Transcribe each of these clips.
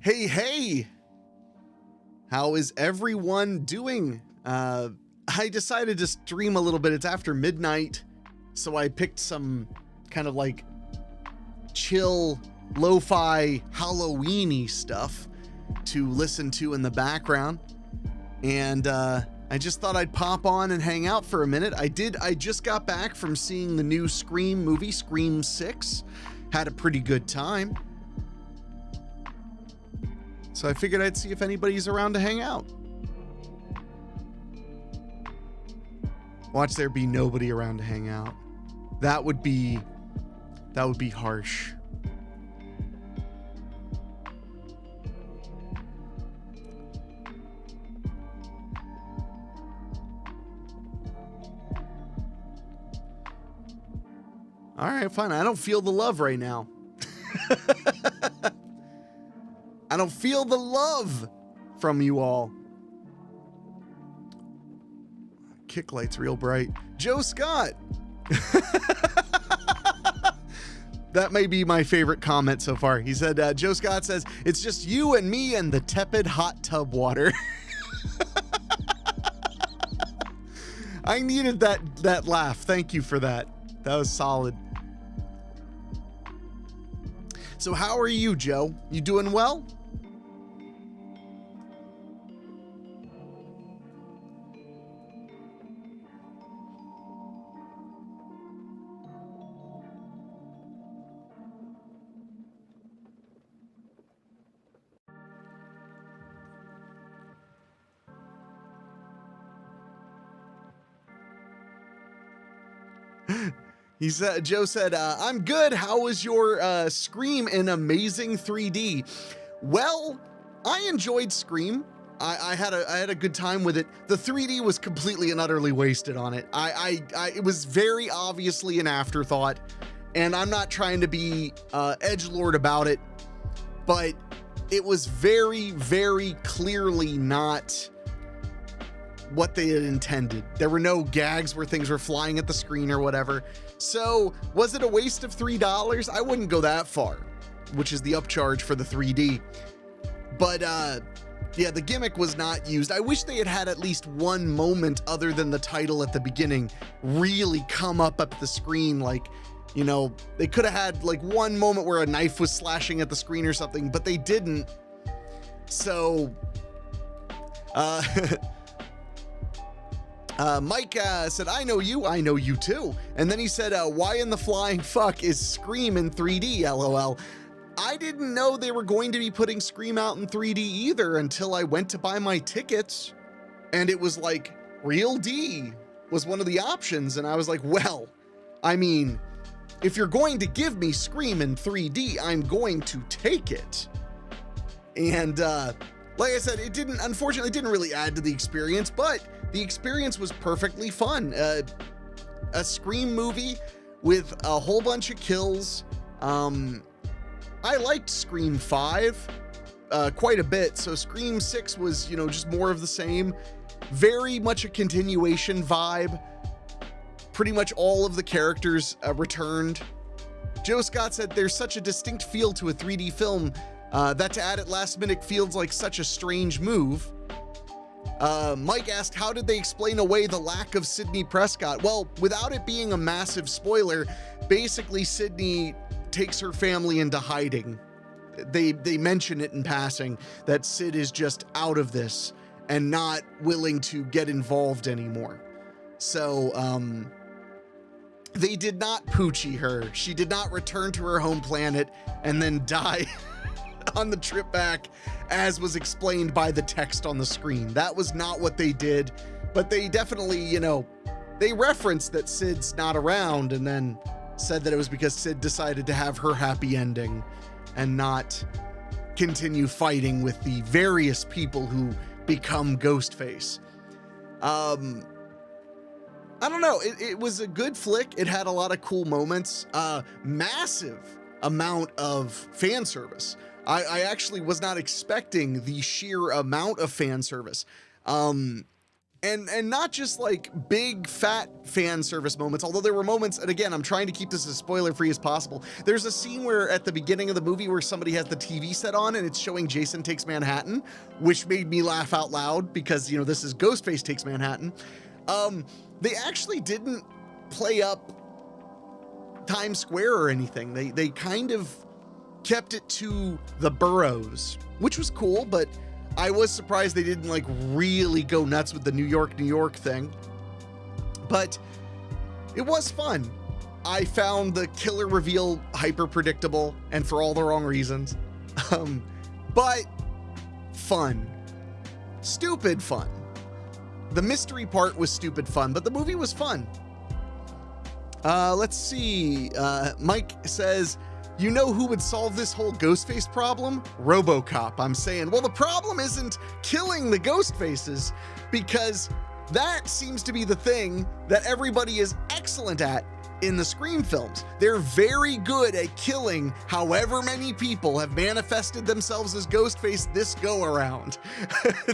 Hey, hey! How is everyone doing? I decided to stream a little bit. It's after midnight, so I picked some kind of like chill, lo-fi, Halloween-y stuff to listen to in the background. And I just thought I'd pop on and hang out for a minute. I just got back from seeing the new Scream movie, Scream 6. Had a pretty good time. So I figured I'd see if anybody's around to hang out. Watch there be nobody around to hang out. That would be harsh. All right, fine. I don't feel the love right now. I don't feel the love from you all. Kick light's real bright. Joe Scott. That may be my favorite comment so far. He said, Joe Scott says, it's just you and me and the tepid hot tub water. I needed that laugh. Thank you for that. That was solid. So how are you, Joe? You doing well? Joe said, I'm good. How was your Scream in amazing 3D? Well, I enjoyed Scream. I had a good time with it. The 3D was completely and utterly wasted on it. It was very obviously an afterthought, and I'm not trying to be edgelord about it, but it was very, very clearly not what they had intended. There were no gags where things were flying at the screen or whatever. So was it a waste of $3? I wouldn't go that far, which is the upcharge for the 3D. But yeah, the gimmick was not used. I wish they had at least one moment other than the title at the beginning really come up the screen. Like, you know, they could have had like one moment where a knife was slashing at the screen or something, but they didn't. So Mike said, I know you too. And then he said, why in the flying fuck is Scream in 3D, LOL. I didn't know they were going to be putting Scream out in 3D either until I went to buy my tickets. And it was like, Real D was one of the options. And I was like, well, I mean, if you're going to give me Scream in 3D, I'm going to take it. And like I said, unfortunately, it didn't really add to the experience, but the experience was perfectly fun. A Scream movie with a whole bunch of kills. I liked Scream 5 quite a bit, so Scream 6 was, you know, just more of the same. Very much a continuation vibe. Pretty much all of the characters returned. Joe Scott said there's such a distinct feel to a 3D film that to add it last minute feels like such a strange move. Mike asked, how did they explain away the lack of Sidney Prescott? Well, without it being a massive spoiler, basically Sidney takes her family into hiding. They mention it in passing that Sid is just out of this and not willing to get involved anymore. So, they did not Poochie her. She did not return to her home planet and then die on the trip back, as was explained by the text on the screen. That was not what they did, but they definitely, you know, they referenced that Sid's not around and then said that it was because Sid decided to have her happy ending and not continue fighting with the various people who become Ghostface. I don't know. It was a good flick. It had a lot of cool moments. Massive amount of fan service. I actually was not expecting the sheer amount of fan service. And not just like big fat fan service moments, although there were moments, and again, I'm trying to keep this as spoiler free as possible. There's a scene where at the beginning of the movie where somebody has the TV set on and it's showing Jason Takes Manhattan, which made me laugh out loud because, you know, this is Ghostface Takes Manhattan. They actually didn't play up Times Square or anything. They kind of kept it to the boroughs, which was cool, but I was surprised they didn't like really go nuts with the New York thing. But it was fun. I found the killer reveal hyper predictable and for all the wrong reasons. But fun. Stupid fun. The mystery part was stupid fun, but the movie was fun. Let's see. Mike says, you know who would solve this whole Ghostface problem? RoboCop. I'm saying, well, the problem isn't killing the Ghostfaces, because that seems to be the thing that everybody is excellent at in the Scream films. They're very good at killing however many people have manifested themselves as Ghostface this go around.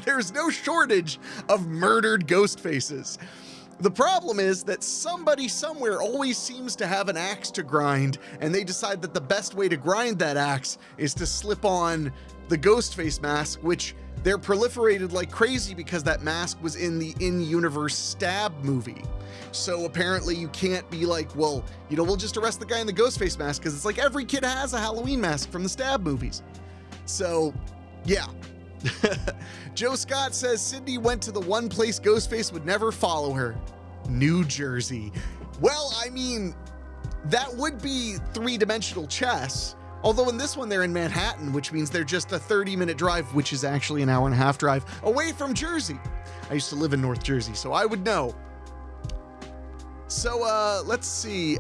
There's no shortage of murdered Ghostfaces. The problem is that somebody somewhere always seems to have an axe to grind, and they decide that the best way to grind that axe is to slip on the Ghostface mask, which they're proliferated like crazy because that mask was in the in-universe Stab movie. So apparently you can't be like, well, you know, we'll just arrest the guy in the Ghostface mask, because it's like every kid has a Halloween mask from the Stab movies. So, yeah. Joe Scott says Sydney went to the one place Ghostface would never follow her, New Jersey. Well, I mean, that would be three-dimensional chess. Although in this one, they're in Manhattan, which means they're just a 30-minute drive, which is actually an hour and a half drive away from Jersey. I used to live in North Jersey, so I would know. So, let's see.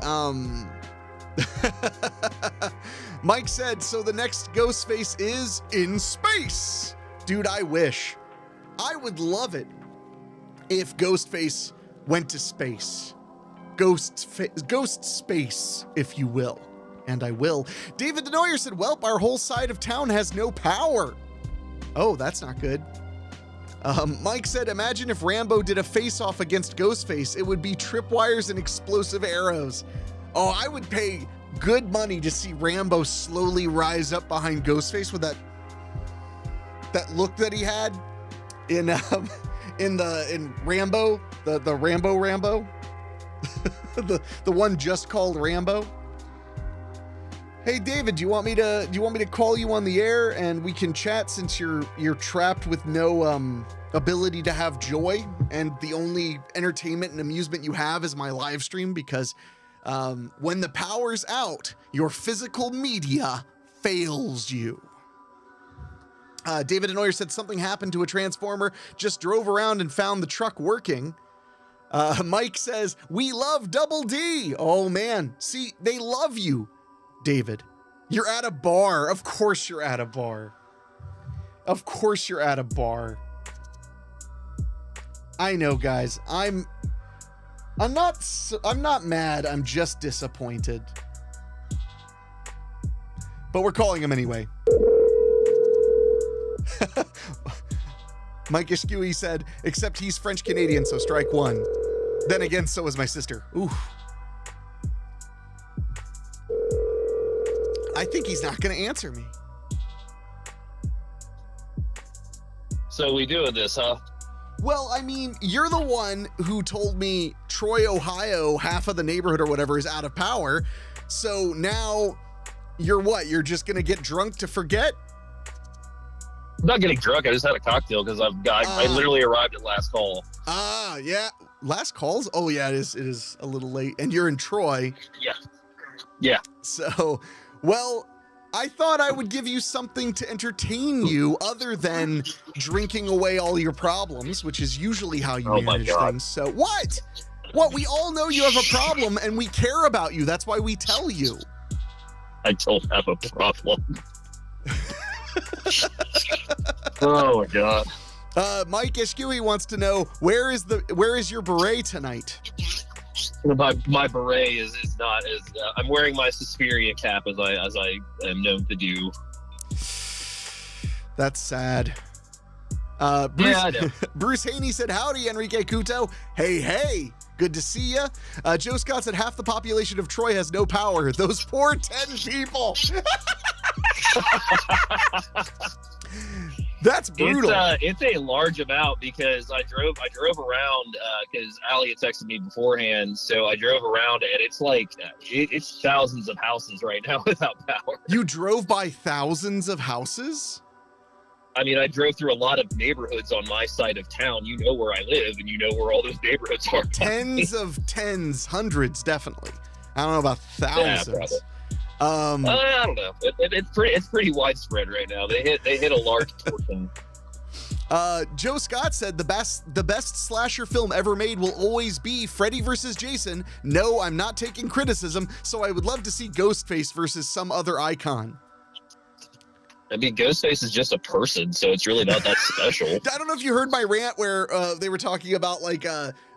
Mike said, so the next Ghostface is in space. Dude, I wish. I would love it if Ghostface went to space. Ghost space, if you will. And I will. David Denoyer said, welp, our whole side of town has no power. Oh, that's not good. Mike said, imagine if Rambo did a face-off against Ghostface. It would be tripwires and explosive arrows. Oh, I would pay good money to see Rambo slowly rise up behind Ghostface with that look that he had in Rambo, the Rambo, the one just called Rambo. Hey David, do you want me to call you on the air and we can chat, since you're trapped with no ability to have joy, and the only entertainment and amusement you have is my live stream, because when the power's out, your physical media fails you. David Denoyer said something happened to a Transformer, just drove around and found the truck working. Mike says, we love Double D. Oh man, see, they love you, David. You're at a bar. Of course you're at a bar. Of course you're at a bar. I know, guys. I'm not mad. I'm just disappointed. But we're calling him anyway. Mike Ishkui said, except he's French Canadian, so strike one. Then again, so is my sister. Ooh. I think he's not going to answer me. So we doing this, huh? Well, I mean, you're the one who told me Troy, Ohio, half of the neighborhood or whatever is out of power. So now you're what? You're just going to get drunk to forget? I'm not getting drunk. I just had a cocktail because I literally arrived at last call. Yeah. Last calls? Oh yeah, it is a little late. And you're in Troy. Yeah. So, well, I thought I would give you something to entertain you other than drinking away all your problems, which is usually how you manage things. So what? We all know you have a problem and we care about you. That's why we tell you. I don't have a problem. Oh my god. Mike Ishkui wants to know, where is your beret tonight? My beret is not as I'm wearing my Suspiria cap as I am known to do. That's sad. Bruce, Yeah, I know. Bruce Haney said, howdy, Enrique Couto. Hey, good to see ya. Joe Scott said, half the population of Troy has no power. Those poor 10 people. That's brutal. It's a large amount because I drove around because Allie had texted me beforehand, so I drove around and it's like it's thousands of houses right now without power. You drove by thousands of houses? I mean, I drove through a lot of neighborhoods on my side of town. You know where I live, and you know where all those neighborhoods are. Hundreds, definitely. I don't know about thousands. Yeah, I don't know. It's pretty widespread right now. They hit a large portion. Joe Scott said the best slasher film ever made will always be Freddy versus Jason. No, I'm not taking criticism, so I would love to see Ghostface versus some other icon. I mean, Ghostface is just a person, so it's really not that special. I don't know if you heard my rant where they were talking about like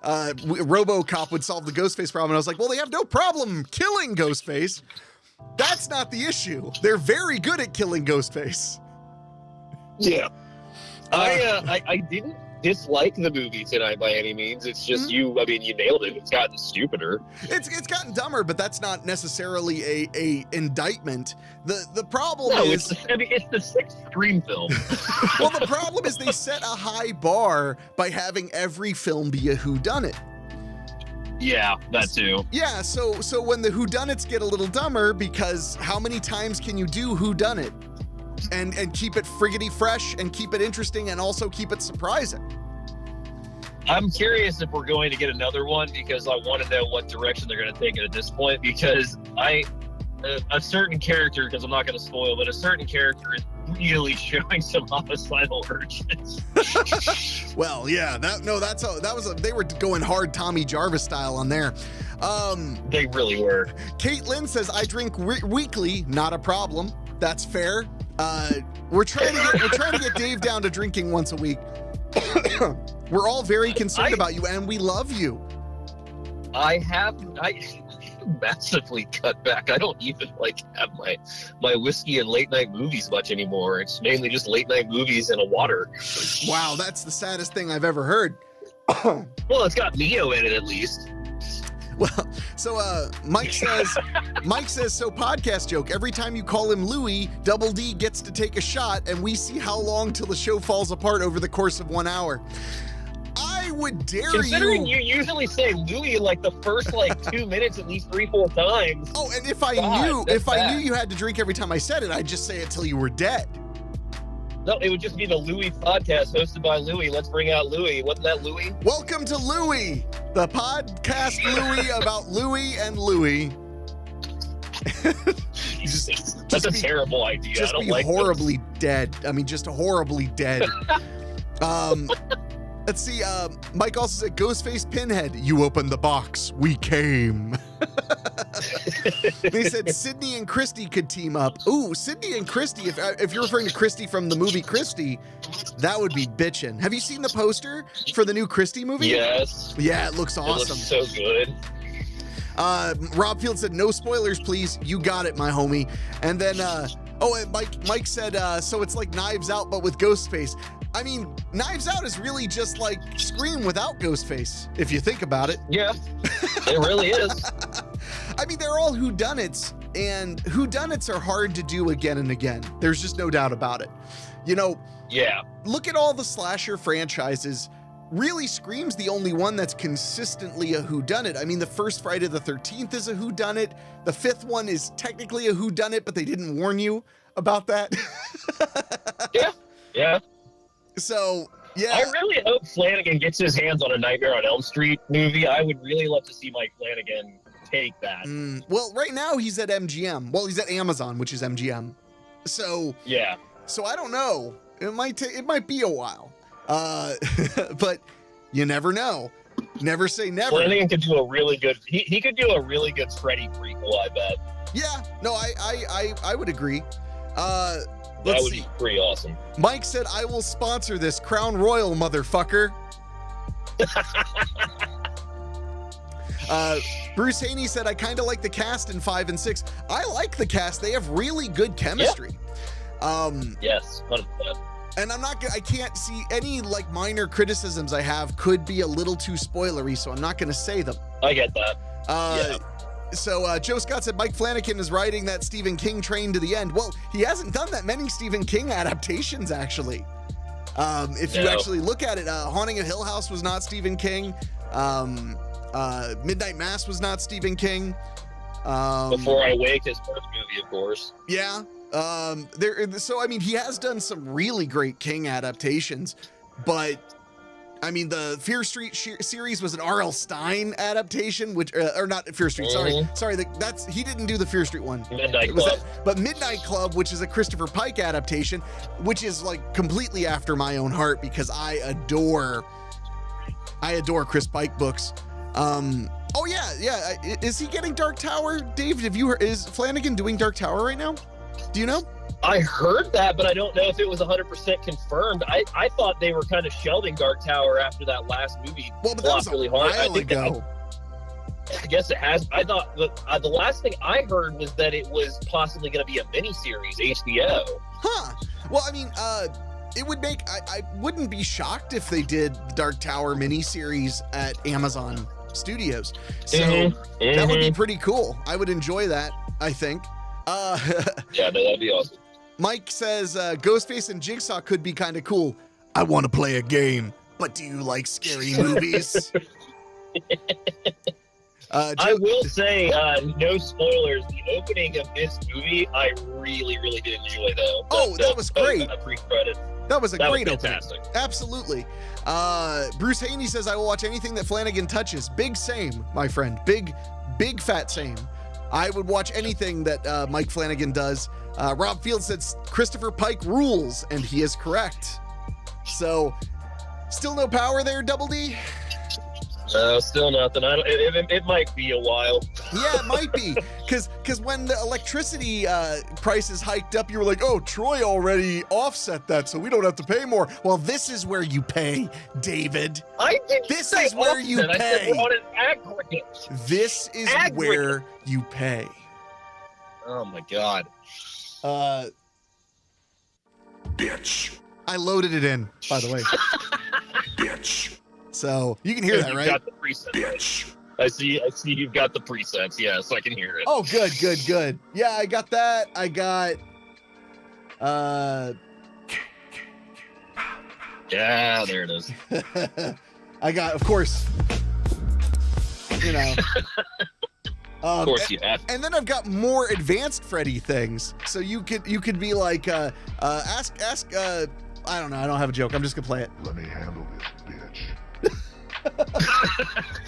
RoboCop would solve the Ghostface problem. And I was like, well, they have no problem killing Ghostface. That's not the issue. They're very good at killing Ghostface. Yeah. I didn't dislike the movie tonight by any means. It's just you nailed it. It's gotten stupider. It's gotten dumber, but that's not necessarily a indictment. The problem is it's the sixth Scream film. Well, the problem is they set a high bar by having every film be a whodunit. Yeah, that too. Yeah, so when the whodunits get a little dumber, because how many times can you do whodunit and keep it friggity fresh and keep it interesting and also keep it surprising? I'm curious if we're going to get another one because I want to know what direction they're going to take it at this point, because a certain character, because I'm not going to spoil, but a certain character is really showing some homicidal urges. Well, yeah, they were going hard Tommy Jarvis style on there. They really were. Caitlin says, I drink weekly, not a problem. That's fair. We're trying to get Dave down to drinking once a week. We're all very concerned about you, and we love you. I massively cut back. I don't even have my whiskey and late night movies much anymore. It's mainly just late night movies and a water. Wow, that's the saddest thing I've ever heard. Well, it's got Neo in it at least. Well, so Mike says, so podcast joke. Every time you call him Louie, Double D gets to take a shot, and we see how long till the show falls apart over the course of 1 hour. I would dare Considering you usually say Louie like the first 2 minutes at least 3-4 times. Oh, and if I knew you had to drink every time I said it, I'd just say it till you were dead. No, it would just be the Louie podcast hosted by Louie. Let's bring out Louie. Wasn't that Louie? Welcome to Louie, the podcast Louie about Louie and Louie. That's a terrible idea. Just I don't be like horribly dead. I mean, just horribly dead. Let's see. Mike also said, Ghostface Pinhead, you opened the box. We came. He said Sydney and Christy could team up. Ooh, Sydney and Christy. If you're referring to Christy from the movie Christy, that would be bitchin'. Have you seen the poster for the new Christy movie? Yes. Yeah, it looks awesome. It looks so good. Rob Field said, no spoilers, please. You got it, my homie. And then, and Mike said, so it's like Knives Out, but with Ghostface. I mean, Knives Out is really just like Scream without Ghostface, if you think about it. Yeah, it really is. I mean, they're all whodunits, and whodunits are hard to do again and again. There's just no doubt about it. You know, yeah. Look at all the slasher franchises. Really, Scream's the only one that's consistently a whodunit. I mean, the first Friday the 13th is a whodunit. The fifth one is technically a whodunit, but they didn't warn you about that. Yeah. So, yeah. I really hope Flanagan gets his hands on a Nightmare on Elm Street movie. I would really love to see Mike Flanagan take that. Well, right now he's at MGM. Well, he's at Amazon, which is MGM. So, yeah. So I don't know. It might be a while. But you never know. Never say never. Flanagan could do a really good. He could do a really good Freddy prequel, I bet. Yeah. No, I would agree. That would be pretty awesome. Mike said, I will sponsor this Crown Royal, motherfucker. Bruce Haney said, I kind of like the cast in 5 and 6. I like the cast. They have really good chemistry. Yes, 100%. And I can't see any like minor criticisms I have could be a little too spoilery, so I'm not gonna say them. I get that. So Joe Scott said Mike Flanagan is writing that Stephen King train to the end. Well, he hasn't done that many Stephen King adaptations, actually. If you actually look at it, Haunting of Hill House was not Stephen King. Midnight Mass was not Stephen King. Before I Wake, his first movie, of course. Yeah. So I mean, he has done some really great King adaptations, but I mean, the Fear Street series was an R.L. Stein adaptation, which or not Fear Street. Sorry, that's he didn't do the Fear Street one. Midnight Club. But Midnight Club, which is a Christopher Pike adaptation, which is like completely after my own heart because I adore Chris Pike books. Oh yeah. Is he getting Dark Tower? Dave, is Flanagan doing Dark Tower right now? Do you know? I heard that, but I don't know if it was 100% confirmed. I thought they were kind of shelving Dark Tower after that last movie. Well, but that was really hard. I guess it has. I thought the last thing I heard was that it was possibly going to be a miniseries, HBO. Huh. Well, I mean, it would make. I wouldn't be shocked if they did the Dark Tower miniseries at Amazon Studios. So that would be pretty cool. I would enjoy that, I think. Yeah, no, that'd be awesome. Mike says Ghostface and Jigsaw could be kind of cool. I want to play a game, but do you like scary movies? I will say, no spoilers, the opening of this movie, I really, really did enjoy, though. That was great. Pre-credit. That was a great opening. Fantastic. Absolutely. Bruce Haney says, I will watch anything that Flanagan touches. Big same, my friend. Big fat same. I would watch anything that Mike Flanagan does. Rob Field says Christopher Pike rules, and he is correct. So, still no power there, Double D? Still nothing. It might be a while. Yeah, it might be. Because when the electricity prices hiked up, you were like, oh, Troy already offset that, so we don't have to pay more. Well, this is where you pay, David. This is where you pay. I said we're on an aggregate. This is where you pay. Oh, my God. Bitch. I loaded it in, by the way. Bitch. So you can hear that, right? Got the presets. Bitch. I see you've got the presets, yeah, so I can hear it. Oh, good. Yeah, I got that. I got yeah, there it is. I got, of course, you know. Of course you have. And then I've got more advanced Freddy things. So you could be like ask I don't know, I don't have a joke. I'm just gonna play it. Let me handle this, bitch.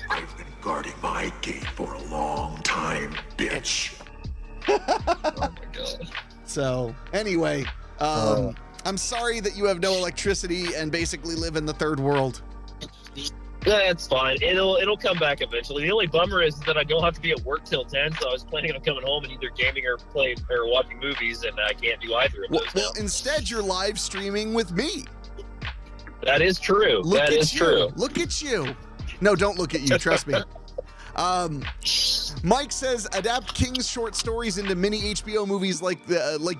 I've been guarding my gate for a long time, bitch. Oh my God. So anyway, I'm sorry that you have no electricity and basically live in the third world. Yeah, it's fine. It'll come back eventually. The only bummer is that I don't have to be at work till 10, so I was planning on coming home and either gaming or playing or watching movies, and I can't do either of those. Well, instead you're live streaming with me. That is true. That is true. Look at you. No, don't look at you. Trust me. Mike says adapt King's short stories into mini HBO movies like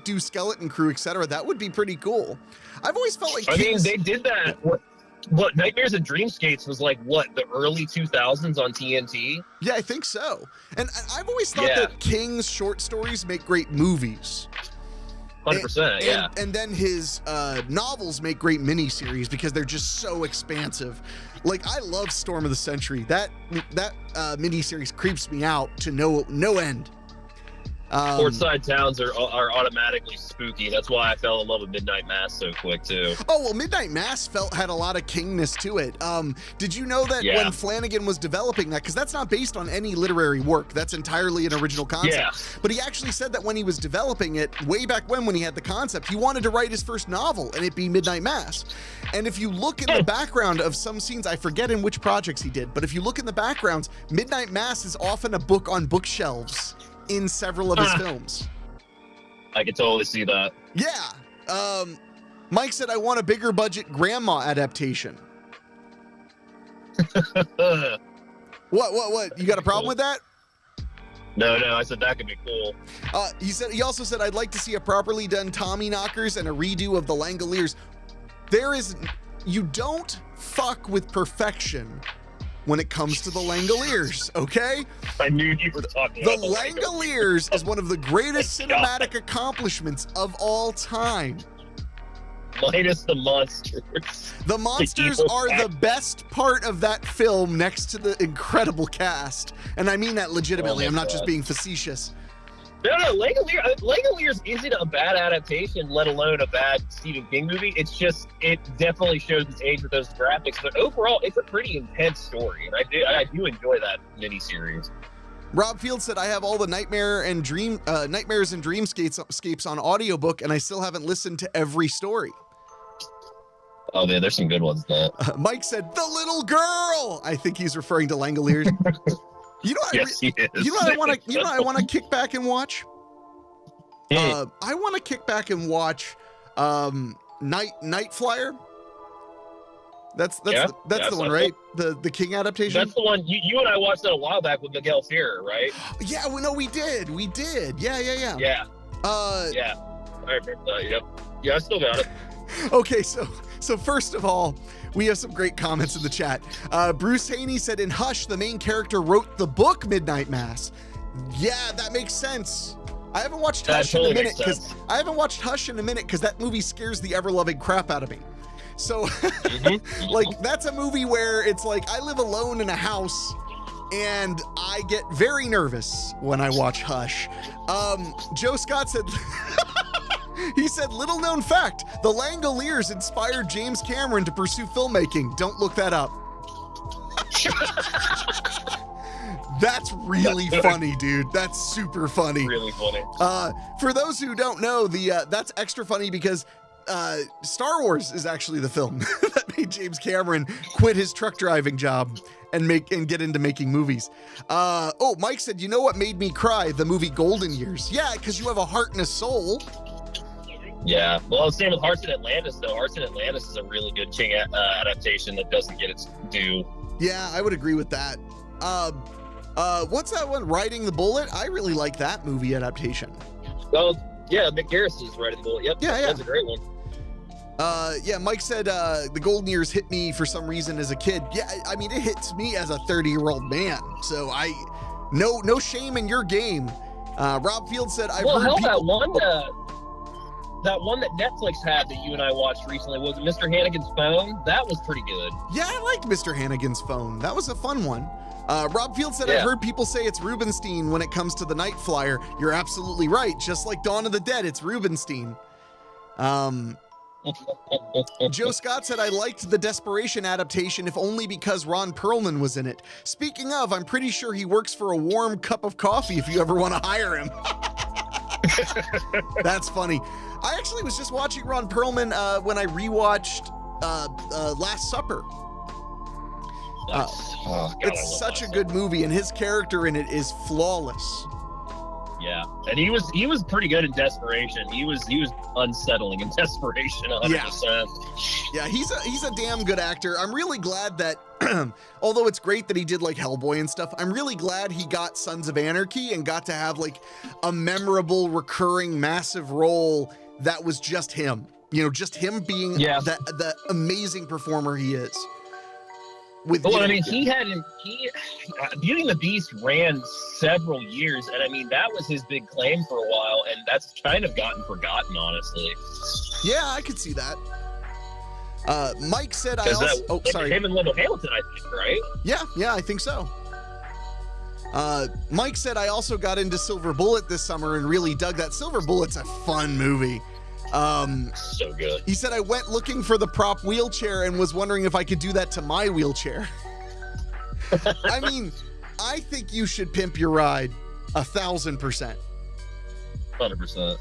do Skeleton Crew, etc. That would be pretty cool. I've always felt like they did that. What Nightmares and Dreamscapes was like the early 2000s on TNT? Yeah, I think so. And I've always thought that King's short stories make great movies. 100%, yeah. And then his novels make great miniseries because they're just so expansive. Like, I love Storm of the Century. That miniseries creeps me out to no end. Portside towns are automatically spooky. That's why I fell in love with Midnight Mass so quick too. Oh well, Midnight Mass had a lot of kingness to it. Did you know that when Flanagan was developing that, because that's not based on any literary work, that's entirely an original concept. Yeah. But he actually said that when he was developing it, way back when he had the concept, he wanted to write his first novel and it be Midnight Mass. And if you look in the background of some scenes, I forget in which projects he did, but if you look in the backgrounds, Midnight Mass is often a book on bookshelves in several of his films. I can totally see that. Yeah. Mike said, I want a bigger budget grandma adaptation. What? You got a problem with that? No, I said that could be cool. He also said, I'd like to see a properly done Tommyknockers and a redo of the Langoliers. You don't fuck with perfection when it comes to the Langoliers, okay? I knew you were talking The about Langoliers is one of the greatest cinematic accomplishments of all time. Minus the monsters. The monsters are the best part of that film next to the incredible cast. And I mean that legitimately. Oh my I'm not just God. being facetious. No, Langoliers isn't a bad adaptation, let alone a bad Stephen King movie. It's just, it definitely shows its age with those graphics. But overall, it's a pretty intense story, and I do enjoy that miniseries. Rob Field said, I have all the Nightmares and Dreamscapes on audiobook, and I still haven't listened to every story. Oh man, there's some good ones there. Mike said, the little girl. I think he's referring to Langoliers. You know what? Yes, he is. You know what I want to? You know what I want to kick back and watch? I want to kick back and watch Night Flyer. That's the one, right? The King adaptation. That's the one you and I watched that a while back with Miguel Ferrer, right? Yeah, well, no, we did. Yeah. Yeah. Yeah. I remember that. Yep. Yeah, I still got it. Okay, so first of all, we have some great comments in the chat. Bruce Haney said, in Hush, the main character wrote the book Midnight Mass. Yeah, that makes sense. I haven't watched Hush in a minute because that movie scares the ever-loving crap out of me. So, like, that's a movie where it's like I live alone in a house and I get very nervous when I watch Hush. Joe Scott said, he said, little known fact, the Langoliers inspired James Cameron to pursue filmmaking. Don't look that up. That's really funny, dude. That's super funny. Really funny. For those who don't know, that's extra funny because Star Wars is actually the film that made James Cameron quit his truck driving job and get into making movies. Mike said, you know what made me cry? The movie Golden Years. Yeah, because you have a heart and a soul. Yeah, well, same with Hearts in Atlantis, though. Hearts in Atlantis is a really good King adaptation that doesn't get its due. Yeah, I would agree with that. What's that one? Riding the Bullet? I really like that movie adaptation. Well, yeah, Mick Garris is Riding the Bullet. Yep, yeah. That's a great one. Mike said the Golden Years hit me for some reason as a kid. Yeah, I mean, it hits me as a 30-year-old man. So no shame in your game. Rob Field said, I've heard people... That one that Netflix had that you and I watched recently, was it Mr. Hannigan's Phone? That was pretty good. Yeah, I liked Mr. Hannigan's Phone. That was a fun one. Rob Field said, I've heard people say it's Rubenstein when it comes to the Night Flyer. You're absolutely right. Just like Dawn of the Dead, it's Rubenstein. Joe Scott said, I liked the Desperation adaptation, if only because Ron Perlman was in it. Speaking of, I'm pretty sure he works for a warm cup of coffee if you ever want to hire him. That's funny. I actually was just watching Ron Perlman when I rewatched Last Supper. It's such a good movie, and his character in it is flawless. Yeah, and he was pretty good in Desperation. He was unsettling in Desperation, 100%. Yeah, he's a damn good actor. I'm really glad that, although it's great that he did like Hellboy and stuff, I'm really glad he got Sons of Anarchy and got to have like a memorable, recurring, massive role that was just him. You know, just him being the amazing performer he is. Beauty and the Beast ran several years, and I mean that was his big claim for a while, and that's kind of gotten forgotten, honestly. Yeah, I could see that. Mike said, sorry. Him and Wendell Hamilton, I think, right? Yeah, I think so. Mike said, I also got into Silver Bullet this summer and really dug that. Silver Bullet's a fun movie. So good. He said, I went looking for the prop wheelchair and was wondering if I could do that to my wheelchair. I mean, I think you should pimp your ride 1,000%. 100%.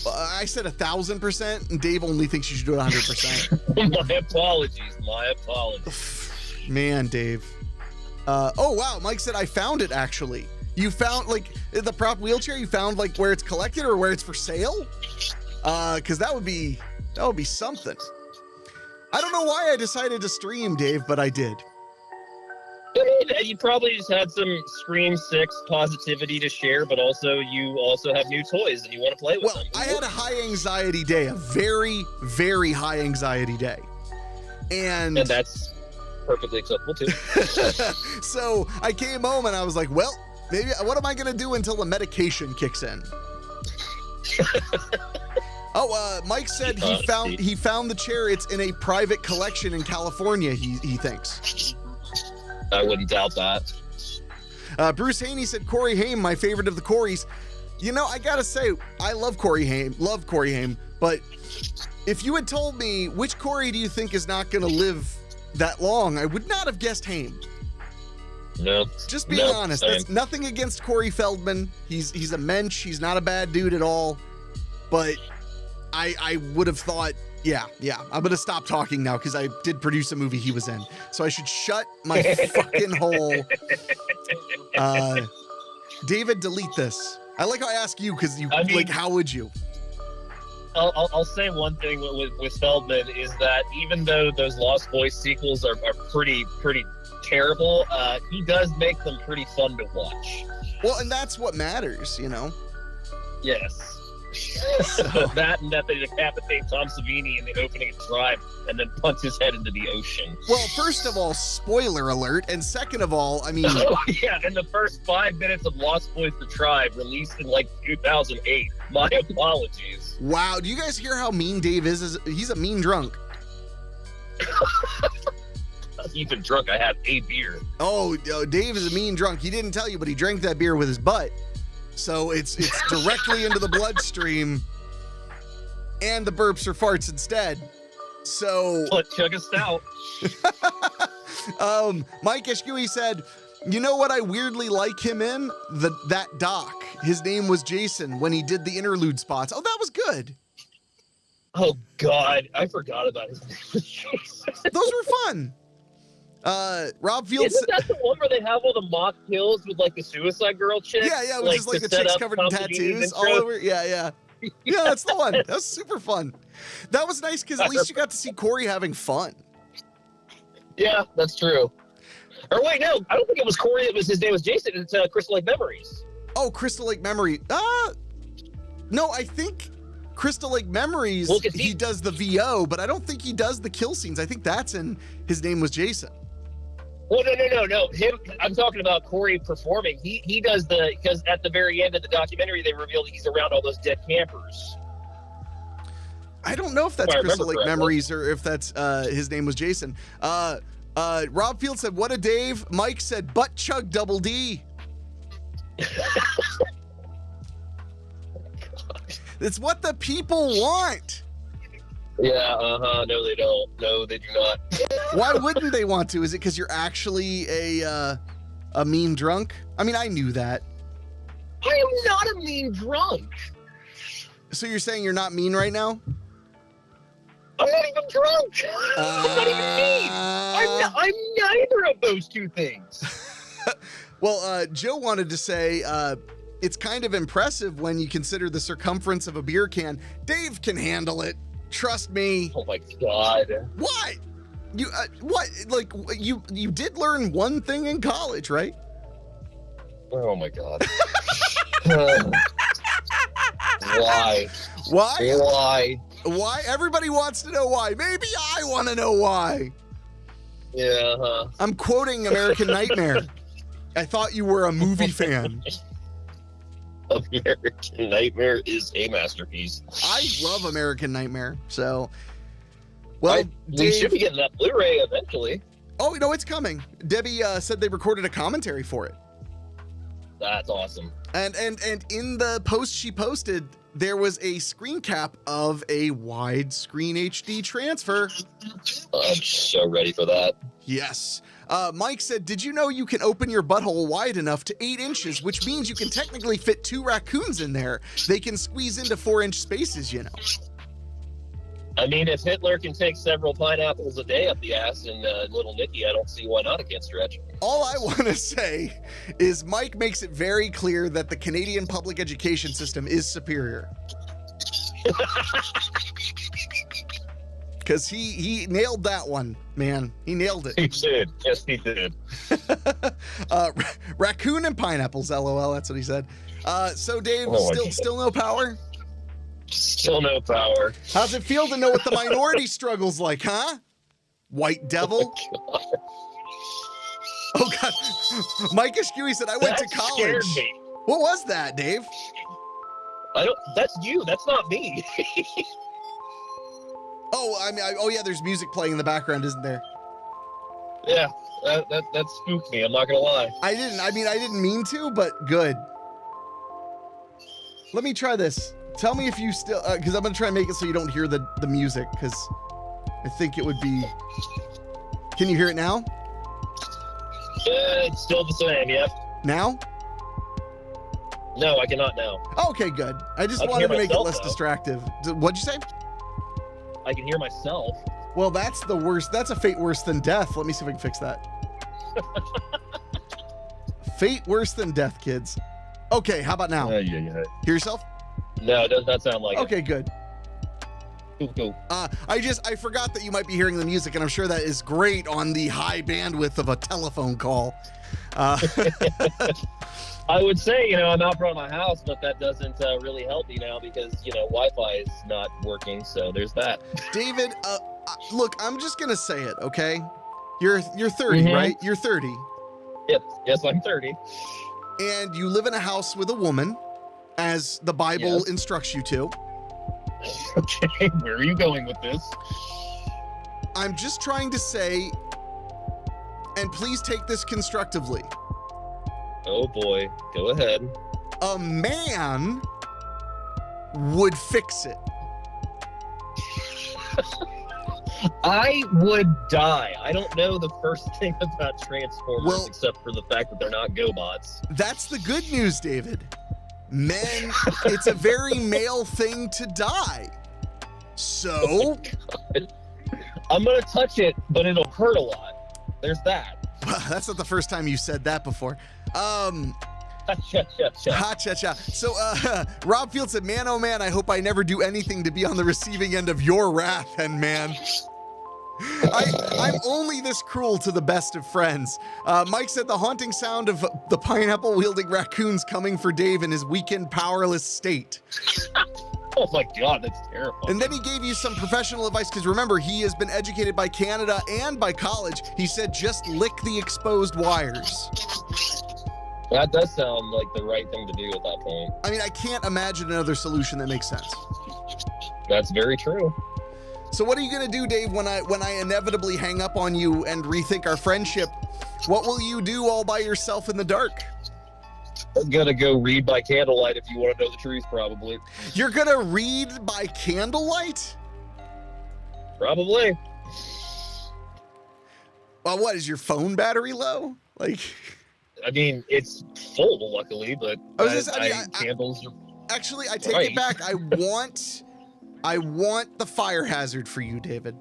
I said 1,000%, and Dave only thinks you should do it 100%. My apologies. Man, Dave. Oh, wow. Mike said, I found it, actually. You found, like, the prop wheelchair, you found, like, where it's collected or where it's for sale? Because that would be something. I don't know why I decided to stream, Dave, but I did. I mean, you probably just had some Scream 6 positivity to share, but also you also have new toys and you want to play with them. Well, I had a high anxiety day, a very, very high anxiety day. And that's perfectly acceptable too. so I came home and I was like, well, maybe what am I going to do until the medication kicks in? Mike said he found the chair. It's in a private collection in California, he thinks. I wouldn't doubt that. Bruce Haney said Corey Haim, my favorite of the Coreys. You know, I gotta say, I love Corey Haim, but if you had told me which Corey do you think is not gonna live that long, I would not have guessed Haim. No. Just being honest. Same. That's nothing against Corey Feldman. He's a mensch. He's not a bad dude at all. But I would have thought, yeah. I'm gonna stop talking now because I did produce a movie he was in. So I should shut my fucking hole. David, delete this. I like how I ask you because how would you? I'll say one thing with Feldman is that even though those Lost Boys sequels are pretty terrible, he does make them pretty fun to watch. Well, and that's what matters, you know? Yes. So that and that they decapitate Tom Savini in the opening of Tribe and then punch his head into the ocean. Well, first of all, spoiler alert, and second of all, I mean... Oh, yeah, in the first 5 minutes of Lost Boys The Tribe, released in 2008. My apologies. Wow, do you guys hear how mean Dave is? He's a mean drunk. Even drunk, I had a beer. Oh, Dave is a mean drunk. He didn't tell you, but he drank that beer with his butt. So it's directly into the bloodstream, and the burps or farts instead. So let's chug a stout. Mike Eshkui said, you know what I weirdly like him in? That doc. His name was Jason when he did the interlude spots. Oh, that was good. Oh God, I forgot about his name was Jason. Those were fun. Rob Fields. Isn't that the one where they have all the mock kills with the Suicide Girl chick? Yeah, which is the chicks covered in tattoos all over. Yeah, that's the one. That was super fun. That was nice because at least you got to see Corey having fun. Yeah, that's true. Or wait, no, I don't think it was Corey. His name was Jason. It's Crystal Lake Memories. Oh, Crystal Lake Memory. No, I think Crystal Lake Memories. He does the VO, but I don't think he does the kill scenes. I think that's in His Name Was Jason. Well, no. I'm talking about Corey performing. He does because at the very end of the documentary, they reveal that he's around all those dead campers. I don't know if that's Crystal Lake Memories or if that's His Name Was Jason. Rob Field said, what a Dave. Mike said, butt chug double D. It's what the people want. Yeah, no, they don't. No, they do not. Why wouldn't they want to? Is it because you're actually a mean drunk? I mean, I knew that. I am not a mean drunk. So you're saying you're not mean right now? I'm not even drunk. I'm not even mean. I'm neither of those two things. Well, Joe wanted to say it's kind of impressive when you consider the circumference of a beer can. Dave can handle it. Trust me. Oh my God. What? What? Like you did learn one thing in college, right? Oh my God. Why? Why? Everybody wants to know why. Maybe I want to know why. Yeah. I'm quoting American Nightmare. I thought you were a movie fan. American Nightmare is a masterpiece. I love American Nightmare. So, well, we should be getting that Blu-ray eventually. Oh, no, it's coming. Debbie said they recorded a commentary for it. That's awesome. And in the post she posted, there was a screen cap of a widescreen HD transfer. I'm so ready for that. Yes. Mike said, did you know you can open your butthole wide enough to 8 inches, which means you can technically fit 2 raccoons in there. They can squeeze into 4-inch spaces, you know. I mean, if Hitler can take several pineapples a day up the ass and Little Nicky, I don't see why not it can't stretch. All I want to say is Mike makes it very clear that the Canadian public education system is superior. Because he nailed that one, man. He nailed it. He did. Yes, he did. Raccoon and pineapples, LOL. That's what he said. So, Dave, still no power? Still no power. How's it feel to know what the minority struggle's like, huh? White Devil. Oh God. Mike Eskewy said, I went to college. Scared me. What was that, Dave? That's you. That's not me. Oh, I mean, oh yeah, there's music playing in the background, isn't there? Yeah, that spooked me. I'm not gonna lie. I didn't mean to, but good. Let me try this. Tell me if you still, because I'm gonna try and make it so you don't hear the music, because I think it would be. Can you hear it now? It's still the same. Yep. Now? No, I cannot now. Okay, good. I just I can wanted to hear make it myself, less though. distractive. What'd you say? I can hear myself. Well, that's the worst. That's a fate worse than death. Let me see if I can fix that. Fate worse than death, kids. Okay, how about now? Yeah. Hear yourself? No, it does not sound like Okay, good. it. Cool. I forgot that you might be hearing the music, and I'm sure that is great on the high bandwidth of a telephone call. I would say, I'm out front of my house, but that doesn't really help me now because, Wi-Fi is not working. So there's that. David, look, I'm just gonna say it, okay? You're 30, Mhm. right? You're 30, Yes, I'm 30. and you live in a house with a woman, as the Bible Yes. instructs you to. Okay, where are you going with this? I'm just trying to say, and please take this constructively, Oh boy, go ahead. a man would fix it. I would die. I don't know the first thing about Transformers Well- except for the fact that they're not GoBots. That's the good news, David. Men, it's a very male thing to die. So, I'm gonna touch it, but it'll hurt a lot. There's that. that's not the first time you said that before. Shut. Ha cha cha. So, Rob Field said, man, oh man, I hope I never do anything to be on the receiving end of your wrath, and man. I'm only this cruel to the best of friends. Mike said the haunting sound of the pineapple wielding raccoons coming for Dave in his weakened, powerless state. Oh my god, that's terrifying. And then he gave you some professional advice, because remember, he has been educated by Canada and by college. He said just lick the exposed wires. That does sound like the right thing to do at that point. I mean, I can't imagine another solution that makes sense. That's very true. So what are you gonna do, Dave, when I inevitably hang up on you and rethink our friendship? What will you do all by yourself in the dark? I'm gonna go read by candlelight if you want to know the truth, probably. You're gonna read by candlelight? Probably. Well, what, is your phone battery low? Like, I mean, it's full, luckily, but candles are... actually, I take Right. it back. I want the fire hazard for you, David.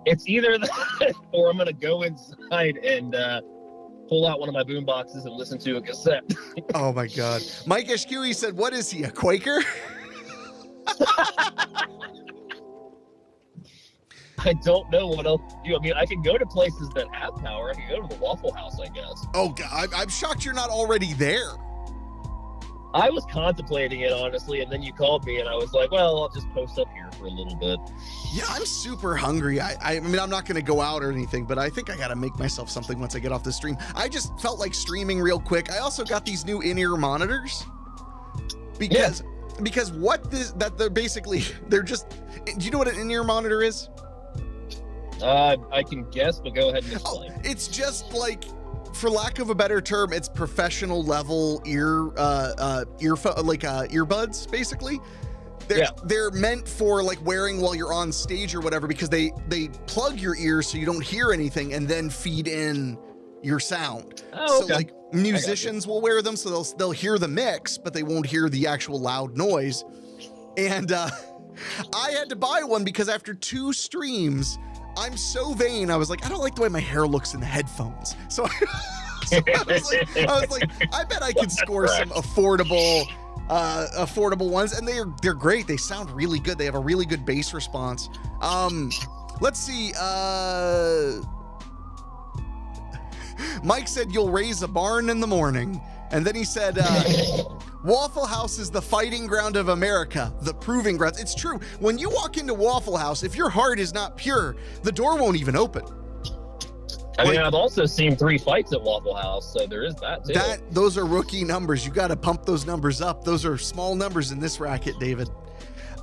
It's either that or I'm gonna go inside and pull out one of my boom boxes and listen to a cassette. Oh my God. Mike Eskewy said, what is he, a Quaker? I don't know what else to do. I mean, I can go to places that have power. I can go to the Waffle House, I guess. Oh God, I'm shocked you're not already there. I was contemplating it, honestly, and then you called me, and I was like, well, I'll just post up here for a little bit. Yeah, I'm super hungry. I mean, I'm not going to go out or anything, but I think I got to make myself something once I get off the stream. I just felt like streaming real quick. I also got these new in-ear monitors because they're basically, they're just, do you know what an in-ear monitor is? I can guess, but go ahead and explain. It's just like, for lack of a better term, it's professional level earbuds, basically. They're meant for like wearing while you're on stage or whatever, because they plug your ears so you don't hear anything and then feed in your sound. Oh, okay. So like musicians will wear them so they'll hear the mix, but they won't hear the actual loud noise. And I had to buy one because after 2 streams, I'm so vain. I was like, I don't like the way my hair looks in the headphones. So I was like, I bet I could score some affordable ones, and they're great. They sound really good. They have a really good bass response. Let's see. Mike said you'll raise a barn in the morning, and then he said, Waffle House is the fighting ground of America, the proving ground. It's true. When you walk into Waffle House, if your heart is not pure, the door won't even open. I mean, I've also seen 3 fights at Waffle House, so there is that too. Those are rookie numbers. You got to pump those numbers up. Those are small numbers in this racket, David.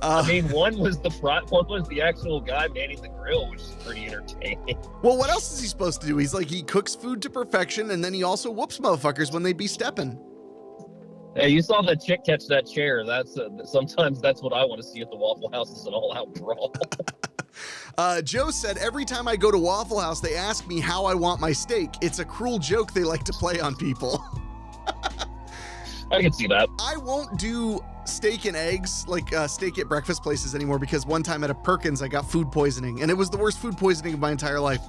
I mean, one was the actual guy manning the grill, which is pretty entertaining. Well, what else is he supposed to do? He cooks food to perfection, and then he also whoops motherfuckers when they be stepping. Hey, you saw that chick catch that chair. Sometimes that's what I want to see at the Waffle House, is an all-out brawl. Joe said, every time I go to Waffle House, they ask me how I want my steak. It's a cruel joke they like to play on people. I can see that. I won't do steak and eggs, like steak at breakfast places anymore, because one time at a Perkins, I got food poisoning, and it was the worst food poisoning of my entire life.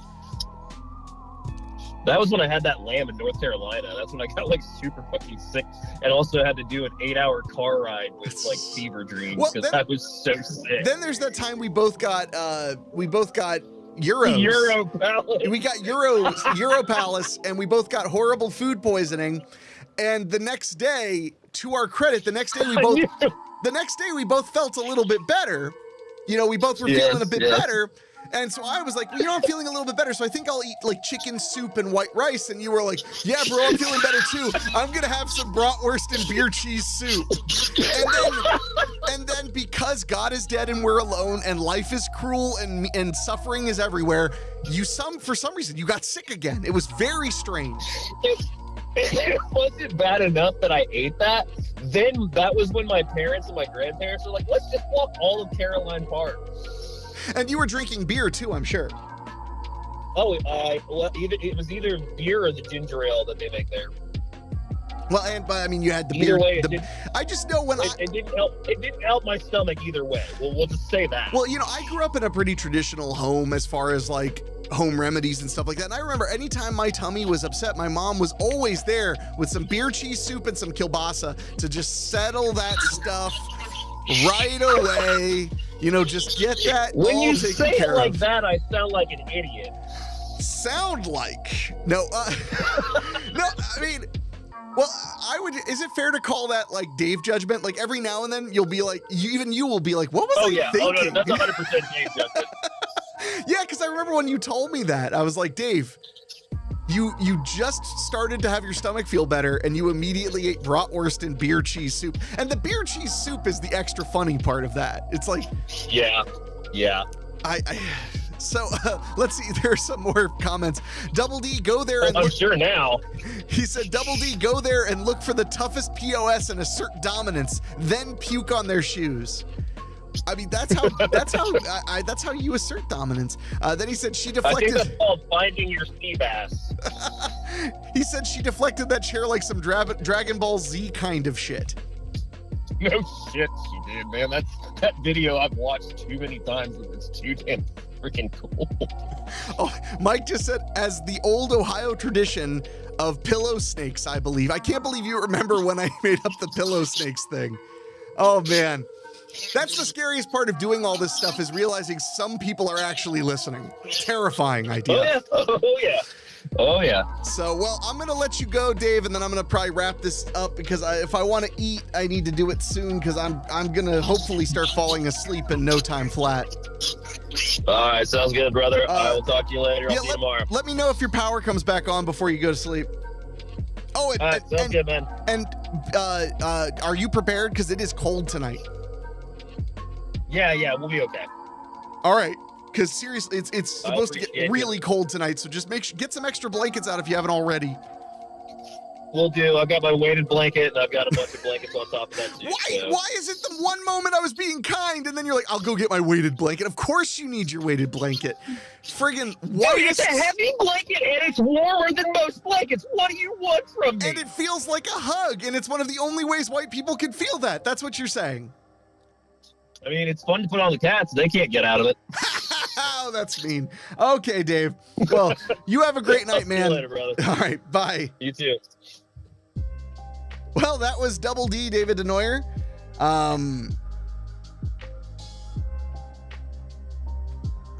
That was when I had that lamb in North Carolina. That's when I got like super fucking sick, and also had to do an 8-hour car ride with like fever dreams because I was so sick. Then there's that time we both got euros. Euro Palace. We got Euro Palace, and we both got horrible food poisoning. And the next day, to our credit, the next day we both felt a little bit better. You know, we both were feeling a bit better. And so I was like, well, you know, I'm feeling a little bit better, so I think I'll eat like chicken soup and white rice. And you were like, yeah, bro, I'm feeling better too. I'm gonna have some bratwurst and beer cheese soup. And then because God is dead and we're alone and life is cruel and suffering is everywhere, for some reason you got sick again. It was very strange. It wasn't bad enough that I ate that. Then that was when my parents and my grandparents were like, let's just walk all of Caroline Park. And you were drinking beer too, I'm sure. Oh, it was either beer or the ginger ale that they make there. Well, but I mean, you had the either beer. Way, I just know when it didn't help. It didn't help my stomach either way. We'll just say that. Well, you know, I grew up in a pretty traditional home as far as like home remedies and stuff like that. And I remember anytime my tummy was upset, my mom was always there with some beer cheese soup and some kielbasa to just settle that stuff right away. You know, just get that when all you taken say care it like of. that, I sound like an idiot. Sound like? No, no, I mean, well, is it fair to call that like Dave judgment? Like every now and then you'll be like, you will be like, what was I thinking? Oh no, that's 100% Dave judgment. Yeah, because I remember when you told me that, I was like, Dave, you just started to have your stomach feel better and you immediately ate bratwurst and beer cheese soup. And the beer cheese soup is the extra funny part of that. It's like, yeah. So let's see, there are some more comments. Double D, go there and I'm sure now. He said, Double D, go there and look for the toughest POS and assert dominance, then puke on their shoes. I mean, that's how you assert dominance. Then he said she deflected. I think that's called finding your sea bass. He said she deflected that chair like some Dragon Ball Z kind of shit. No shit, she did, man. That video I've watched too many times. It's too damn freaking cool. Oh, Mike just said, as the old Ohio tradition of pillow snakes, I believe. I can't believe you remember when I made up the pillow snakes thing. Oh man. That's the scariest part of doing all this stuff, is realizing some people are actually listening. Terrifying idea. Oh yeah. So, well, I'm going to let you go, Dave, and then I'm going to probably wrap this up because if I want to eat, I need to do it soon because I'm going to hopefully start falling asleep in no time flat. All right, sounds good, brother. I will talk to you later. I'll see you tomorrow. Let me know if your power comes back on before you go to sleep. Oh, all right, sounds good, man. And are you prepared? Because it is cold tonight. Yeah, we'll be okay. All right, because seriously, it's supposed to get really cold tonight, so just get some extra blankets out if you haven't already. Will do. I've got my weighted blanket, and I've got a bunch of blankets on top of that too. Why is it the one moment I was being kind, and then you're like, I'll go get my weighted blanket? Of course you need your weighted blanket. Friggin' what? Dude, it's a heavy blanket, and it's warmer than most blankets. What do you want from me? And it feels like a hug, and it's one of the only ways white people can feel that. That's what you're saying. I mean, it's fun to put on the cats. They can't get out of it. Oh, that's mean. Okay, Dave. Well, you have a great night, man. See you later, brother. All right, bye. You too. Well, that was Double D, David Denoyer.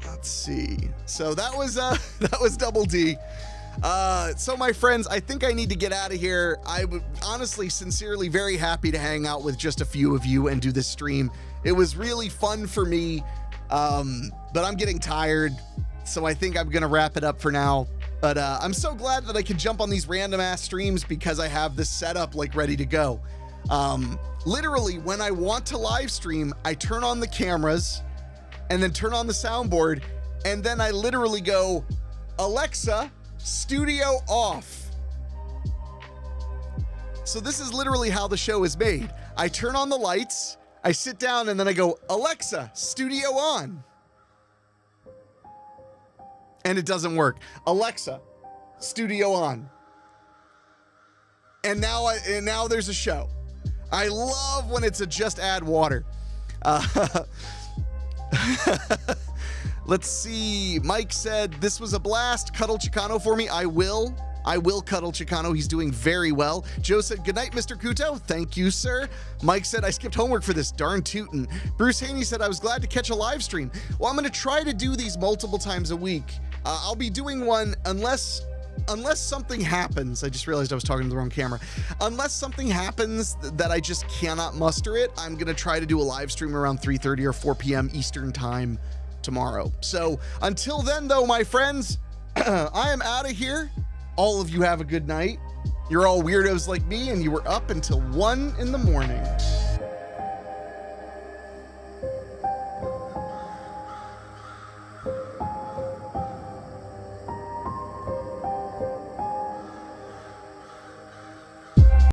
Let's see. So that was Double D. So my friends, I think I need to get out of here. I would honestly, sincerely, very happy to hang out with just a few of you and do this stream. It was really fun for me, but I'm getting tired, so I think I'm gonna wrap it up for now. But I'm so glad that I can jump on these random ass streams because I have this setup like ready to go. Literally, when I want to live stream, I turn on the cameras and then turn on the soundboard, and then I literally go, Alexa, studio off. So this is literally how the show is made. I turn on the lights, I sit down, and then I go, Alexa, studio on. And it doesn't work. Alexa, studio on. And now there's a show. I love when it's a just add water. Let's see. Mike said, this was a blast. Cuddle Chicano for me. I will cuddle Chicano. He's doing very well. Joe said, good night, Mr. Kuto. Thank you, sir. Mike said, I skipped homework for this. Darn tootin'. Bruce Haney said, I was glad to catch a live stream. Well, I'm going to try to do these multiple times a week. I'll be doing one unless something happens. I just realized I was talking to the wrong camera. Unless something happens that I just cannot muster it, I'm going to try to do a live stream around 3:30 or 4 p.m. Eastern time tomorrow. So until then, though, my friends, I am out of here. All of you have a good night. You're all weirdos like me, and you were up until 1 in the morning.